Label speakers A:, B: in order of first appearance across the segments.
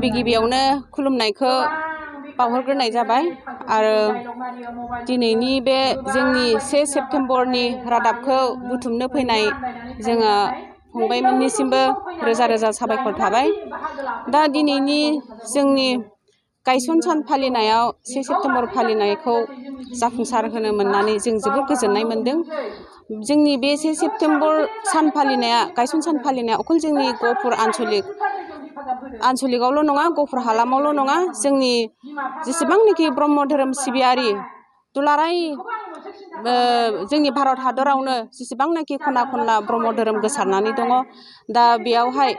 A: गिबियावनो खुलुमनायखौ बावहरग्रोनाय जाबाय आरो दिनैनि बे जोंनि 1 सेप्तेम्बरनि रादाबखौ बुथुमनो फैनाय जोङो फंबायमोननिसिमबो रोजा रोजा साबायखर थाबाय। दा दिनैनि जोंनि गायसन सान फालिनायाव 1 सेप्तेम्बर फालिनायखौ जाफुंसार होनो मोननानै जों जोबोद गोजोननाय मोनदों। जोंनि बे 1 सेप्तेम्बर सान फालिनाया गायसन सान फालिनाया अखल जोंनि गहपुर आनसलिकआवल' नङा, गहपुर हालामावल' नङा, जोंनि जेसेबांनाखि ब्रह्म धोरोम सिबियारि दुलाराय जोंनि भारत हादरावनो जेसेबांनाखि खना खनला ब्रह्म धोरोम गोसारनानै दङ, दा बेयावहाय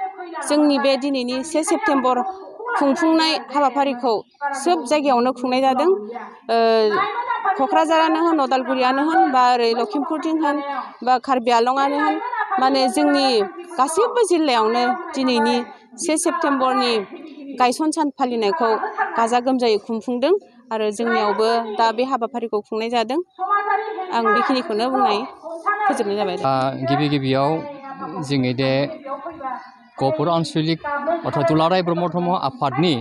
A: जोंनि बे दिनैनि 1 सेप्तेम्बर खुंफुंनाय हाबाफारिखौ सोब जायगायावनो खुंनाय जादों। क'क्राझारानो होन, उदालगुरियानो होन, बा ओरै लखिमपुरथिं होन, बा कार्बि आलंआनो होन, माने जोंनि गासैबो जिल्लायावनो दिनैनि 1 सेप्तेम्बरनि गायसन सान फालिनायखौ गाजा गोमजायै खुंफुंदों आरो जोंनियावबो दा बे हाबाफारिखौ खुंनाय जादों। आं बेखिनिखौनो बुंनाय फोजोबनाय जाबाय।
B: गिबियाव जोंनि दे गहपुर आनसलिक अर्थात दुलाराय ब्रह्म धर्म आफादनि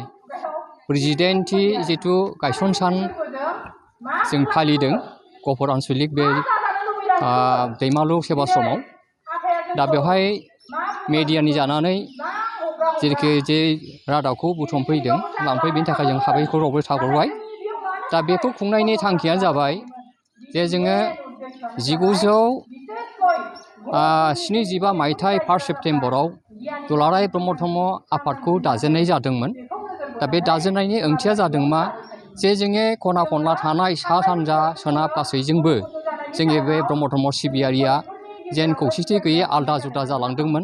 B: प्रेसिडेन्टि जिथु गायसन सान जों फालिदों गहपुर आनसलिक बे दैमालु सेबाश्रमाव। दा बेवहाय मेडियानि जानानै जेरैखि जे रादाबखौ बुथुमफैदों लांफै, बेनि थाखाय जों साबायखरावबो थाहरबाय। दा बेखौ खुंनायनि थांखियानो जाबाय जे जोङो 1975 मायथाइ 1 सेप्तेम्बराव दुलाराय ब्रह्म धर्म आफादखौ दाजेननाय जादोंमोन। दा बे दाजेननायनि ओंथिया जादों मा, जे जोङो खना खनला थानाय सा सानजा सोनाब गासैजोंबो जोंनि बे ब्रह्म धर्म सिबियारिया जेन खौसेथि गैयै आलादा जुदा जालांदोंमोन।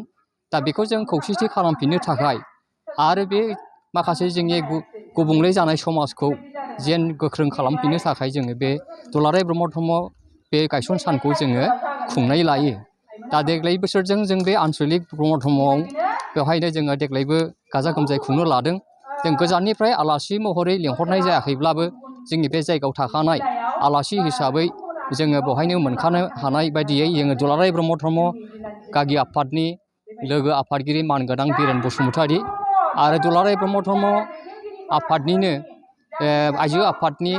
B: दा बेखौ जों खौसेथि खालामफिननो थाखाय आरो बे माखासे जोंनि गुबुंले जानाय समाजखौ जेन गोख्रों खालामफिननो थाखाय जोङो बे दुलाराय ब्रह्म धर्म बे गायसन सानखौ जोङो खुंनाय लायो। दा देग्लाय बोसोरजों जों बे आनसलिक ब्रह्म धर्मआव बेवहायनो जोङो देग्लायबो गाजा गोमजायै खुंनो लादों। जों गोजाननिफ्राय आलासि महरै लेंहरनाय जायाखैब्लाबो जोंनि बे जायगायाव थाखानाय आलासि हिसाबै जोङो बेवहायनो मोनखानो हानाय बायदियै जोङो दुलाराय ब्रह्म धर्म गागि आफादनि लोगो आफादगिरि मानगोनां बिरेन बसुमतारी आरो दुलाराय ब्रह्म धर्म आफादनिनो आइजो आफादनि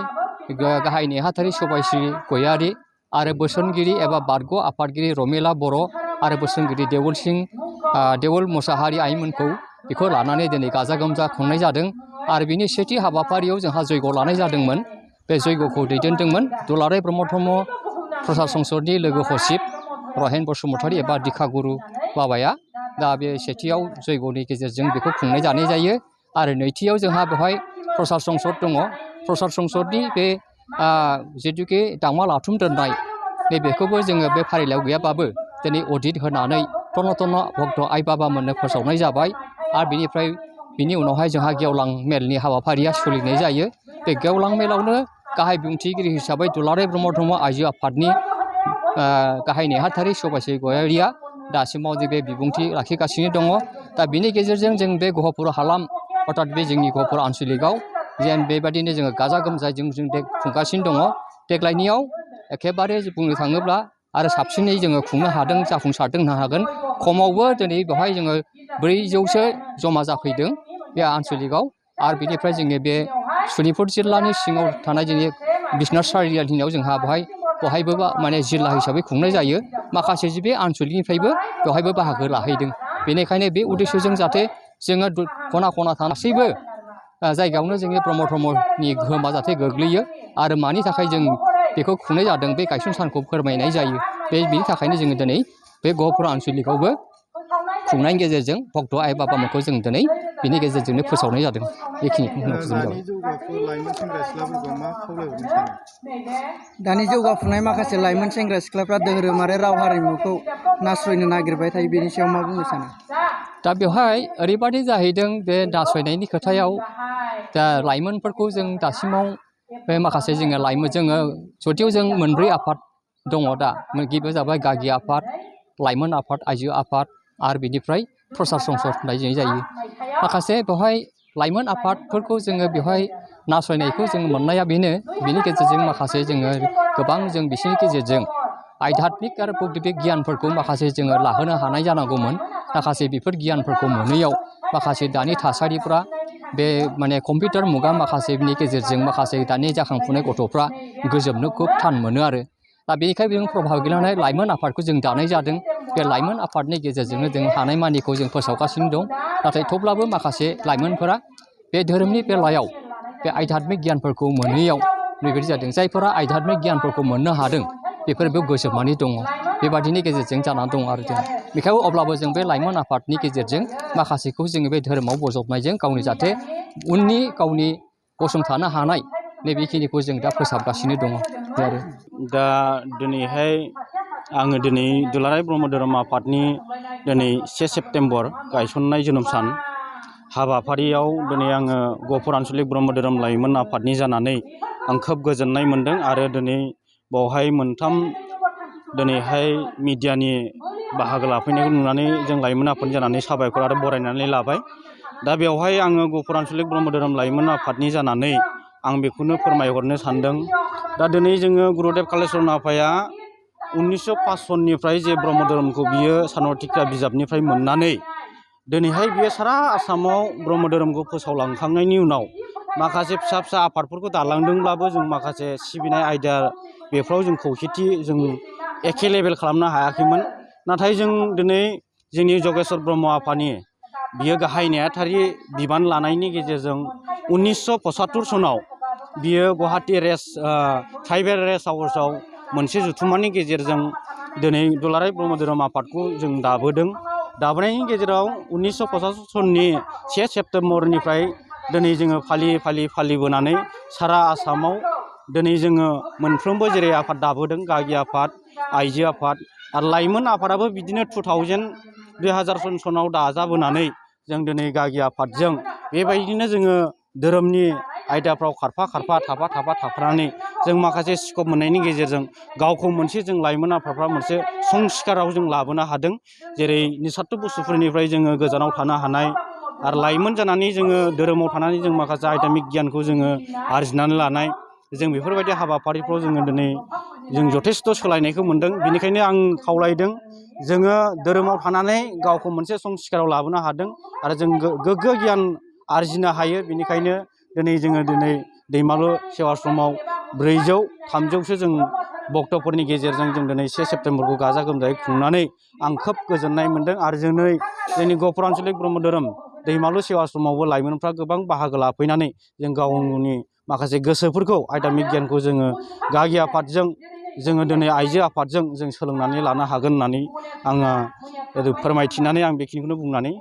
B: गाहाय नेहाथारि सबायश्री गयारी आरो बोसोनगिरि एबा बारग' आफादगिरि रमिला बर' आरो बोसोनगिरि देवल मुसाहारि आइमोनखौ बेखौ लानानै दिनै गाजा गोमजा खुंनाय जादों। आरो बिनि सेथि हाबाफारियाव जोंहा जयग' लानाय जादोंमोन। बे जयग'खौ दैदेनदोंमोन दुलाराय ब्रह्म धर्म प्रसाद संसदनि लोगो सचिब रहेन बसुमतारी एबा दिखागुरु बाबाया। दा बे सेथियाव जयग'नि गेजेरजों बेखौ खुंनाय जानाय जायो। आरो नैथियाव जोंहा बेवहाय प्रसाद संसद दङ। प्रसाद संसदनि बे जिथुके दाउमा लाथुम दोननाय नैबेखौबो जोङो बे फारिलाइयाव गैयाबाबो दिनै अडिट होनानै तन्न तन्न भक्त आइ बाबामोननो फोसावनाय जाबाय। आरो बिनि उनावहाय जोंहा गेवलां मेलनि हाबाफारिया सोलिनाय जायो। बे गेवलां मेलावनो गाहाय बुंथिगिरि हिसाबै दुलाराय ब्रह्म धर्म आइजो आफादनि गाहाय नेहाथारि सबायश्री गयारीया दासिमाव बे बिबुंथि लाखिगासिनो दङ। दा बिनि गेजेरजों जों बे गहपुर हालाम अर्थात बे जोंनि गहपुर आनसलिकआव जेन बेबादिनो जोङो गाजा गोमजायै जों खुंगासिनो दङ। देग्लायनियाव एखेबारे बुंनो थाङोब्ला आरो साबसिनै जोङो खुंनो हादों, जाफुंसारदों होननो हागोन। खमावबो दिनै बेवहाय जोङो 400सो जमा जाफैदों बे आनसलिकआव। आरो बिनिफ्राय जोंनि बे सनितपुर जिल्लानि सिङाव थानाय जोंनि बिश्वनाथ सारिआलिनियाव जोंहा बहायबो माने जिल्ला हिसाबै खुंनाय जायो। माखासे बे आनसलिकनिफ्रायबो बेवहायबो बाहागो लाहैदों। बेनिखायनो बे उद्देश्यजों जाहाथे जोङो खना खना थानाय गासैबो जायगायावनो जोंनि ब्रह्म धर्मनि गोहोमा जाहाथे गोग्लैयो आरो मानि थाखाय जों बेखौ खुंनाय जादों बे गायसन सानखौ फोरमायनाय जायो। बेनि थाखायनो जोङो दिनै बे गहपुर आनसलिकआवबो खुंनायनि गेजेरजों भक्त आइ बाबामोनखौ जों दिनै बिनि गेजेरजोंनो फोसावनाय जादों। बेखिनिखौ
C: दानि जौगाफुनाय माखासे लाइमोन सेंग्रा सिख्लाफ्रा धोरोम आरो राव हारिमुखौ नासयनो नागिरबाय थायो, बेनि सायाव मा बुंनो सानो?
B: दा बेवहाय ओरैबादि जाहैदों बे नासयनायनि खोथायाव दा लाइमोनफोरखौ जों दासिमाव बे माखासे जोङो जदिव जों मोनब्रै आफाद दङ। दा गिबियाव जाबाय गागि आफाद, लाइमोन आफाद, आइजो आफाद आरो बिनिफ्राय प्रसाद संसद होननाय जायो। माखासे बेवहाय लाइमोन आफादफोरखौ जोङो बेवहाय नासयनायखौ जों मोननाया बेनो, बिनि गेजेरजों माखासे जोङो गोबां जों बिसोरनि गेजेरजों आध्यात्मिक आरो बौद्धिक गियानफोरखौ माखासे जोङो लाहोनो हानाय जानांगौमोन। माखासे बेफोर गियानफोरखौ मोनैयाव माखासे दानि थासारिफ्रा बे माने कम्पिउटार मुगा माखासेनि गेजेरजों माखासे दानि जाखांफुनाय गथ'फ्रा गोजोननो खूब थान मोनो आरो दा बेनिखायनो जों प्रभाब गेलेनाय लाइमोन आफादखौ जों दानाय जादों बे लाइमोन आफादनि गेजेरजोंनो जों हानायमानिखौ जों फोसावगासिनो दं नाथाय थेवब्लाबो माखासे लाइमोनफोरा बे धोरोमनि बेलायाव बे आध्यात्मिक गियानफोरखौ मोनैयाव बेबायदि जादों जायफोरा आध्यात्मिक गियानफोरखौ मोननो हादों बेफोर बेयाव गोजोबनानै दङ बेबादिनि गेजेरजों जानानै दं आरो जों बेखायनो अब्लाबो जों बे लाइमोन आफादनि गेजेरजों माखासेखौ जोङो बे धोरोमाव बजबनायजों गावनि जाहाथे उननि गावनि गसंथानो हानाय नैबेखिनिखौ जों दा फोसाबगासिनो दङ बे आरो
D: दा दिनैहाय आङो दिनै दुलाराय ब्रह्म धोरोम आफादनि दिनै 1 सेप्तेम्बर गायसननाय जोनोम सान हाबाफारियाव दिनै आङो गहपुर आन्चलिक ब्रह्म धोरोम लाइमोन आफादनि जानानै आं खोब गोजोननाय मोन्दों आरो दिनै बावहाय मोनथाम दिनैहाय मिडियानि बाहागो लाफैनायखौ नुनानै जों लाइमोन आफादनि जानानै साबायखर आरो बरायनानै लाबाय दा बेवहाय आङो गहपुर आन्चलिक ब्रह्म धोरोम लाइमोन आफादनि जानानै आं बेखौनो फोरमायहरनो सानदों दा दिनै जोङो गुरुदेब कालिचरन आफाया 1905 सननिफ्राय जे ब्रह्म धोरोमखौ बियो सानर्थिका बिजाबनिफ्राय मोननानै दिनैहाय बियो सारा आसामाव ब्रह्म धोरोमखौ फोसावलांखांनायनि उनाव माखासे फिसा फिसा आफादफोरखौ दालांदोंब्लाबो जों माखासे सिबिनाय आयदा बेफ्राव जों खौसेथि जों एखे लेभेल खालामनो हायाखैमोन नाथाय जों दिनै जोंनि जगेश्वर ब्रह्म आफानि बियो गाहाय नेहाथारि बिबान लानायनि गेजेरजों 1975 सनाव बियो गुवाहाटी ट्राइबेल रेस्ट हाउसआव मोनसे जथुम्मानि गेजेरजों दिनै दुलाराय ब्रह्म धोरोम आफादखौ जों दाबोनायनि गेजेराव 1975 सननि 1 सेप्तेम्बरनिफ्राय दिनै जोङो फालिबोनानै सारा आसामाव दिनै जोङो मोनफ्रोमबो जेरै आफाद दाबोदों गागि आफाद आइजो आफाद आरो लाइमोन आफादाबो बिदिनो 2000 सनाव दाजाबोनानै जों दिनै गागि आफादजों बेबायदिनो जोङो धोरोमनि आयदाफ्राव थाफानानै जों माखासे स्कप मोननायनि गेजेरजों गावखौ मोनसे जों लाइमोन आफादफ्रा मोनसे संस्काराव जों लाबोनो हादों जेरै निसार्थ बुस्थुफोरनिफ्राय जोङो गोजानाव थानो हानाय आरो लाइमोन जानानै जोङो धोरोमाव थानानै जों माखासे आयदामिक गियानखौ जोङो आरजिनानै लानाय जों बेफोरबायदि हाबाफारिफ्राव जोङो दिनै जों जथेस्थ' सोलायनायखौ मोन्दों बेनिखायनो आं खावलायदों जोङो धोरोमाव थानानै गावखौ मोनसे संस्काराव लाबोनो हादों आरो जों गोग्गो गियान आरजिनो हायो बेनिखायनो जोङो दैमालु सेवाश्रमाव 400-300सो जों भक्तफोरनि गेजेरजों जों दिनै 1 सेप्तेम्बरखौ गाजा गोमजायै खुंनानै आं खोब गोजोननाय मोन्दों आरो जोंनि गहपुर आन्चलिक ब्रह्म धोरोम दैमालु सेवाश्रमावबो लाइमोनफ्रा गोबां बाहागो लाफैनानै जों गावनि माखासे गोसोफोरखौ आयदामिक गियानखौ जोङो गागि आफादजों जोङो दिनै आइजो आफादजों जों सोलोंनानै लानो हागोन होननानै आङो फोरमायथिनानै आं बेखिनिखौनो बुंनानै